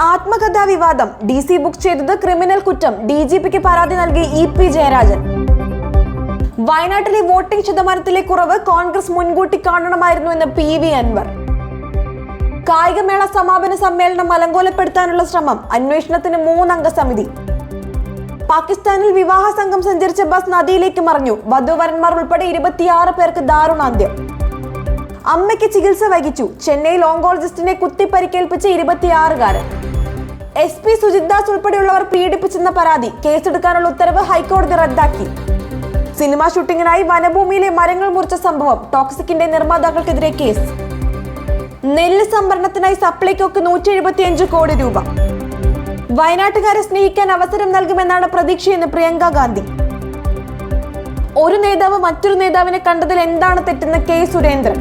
ആത്മകഥാ വിവാദം DC book ചെയ്തത് criminal കുറ്റം DGPക്ക് പരാതി നൽകി EP ജയരാജൻ. വയനാട്ടിലെ വോട്ടിംഗ് ശതമാനത്തിലെ കുറവ് കോൺഗ്രസ് മുൻകൂട്ടി കാണണമായിരുന്നു എന്ന് PV അൻവർ. കായികമേള സമാപന സമ്മേളനം അലങ്കോലപ്പെടുത്താനുള്ള ശ്രമം, അന്വേഷണത്തിന് 3 അംഗ സമിതി. പാകിസ്ഥാനിൽ വിവാഹ സംഘം സഞ്ചരിച്ച ബസ് നദിയിലേക്ക് മറിഞ്ഞു. വധുവരന്മാർ ഉൾപ്പെടെ 26 പേർക്ക് ദാരുണാന്ത്യം. അമ്മയ്ക്ക് ചികിത്സ വൈകിച്ചു. ചെന്നൈയിൽ ഓങ്കോളജിസ്റ്റിനെ കുത്തി പരിക്കേൽപ്പിച്ച 26-കാരൻ. SP സുജിത് ദാസ് ഉൾപ്പെടെയുള്ളവർ പീഡിപ്പിച്ചെന്ന പരാതി. കേസെടുക്കാനുള്ള ഉത്തരവ് ഹൈക്കോടതി റദ്ദാക്കി. സിനിമാ ഷൂട്ടിങ്ങിനായി വനഭൂമിയിലെ മരങ്ങൾ മുറിച്ച സംഭവം. ടോക്സിക്കിന്റെ നിർമ്മാതാക്കൾക്കെതിരെ കേസ്. നെല്ല് സംഭരണത്തിനായി സപ്ലൈകോക്ക് 175 കോടി രൂപ. വയനാട്ടുകാരെ സ്നേഹിക്കാൻ അവസരം നൽകുമെന്നാണ് പ്രതീക്ഷയെന്ന് പ്രിയങ്ക ഗാന്ധി. ഒരു നേതാവ് മറ്റൊരു നേതാവിനെ കണ്ടതിൽ എന്താണ് തെറ്റെന്ന് K സുരേന്ദ്രൻ.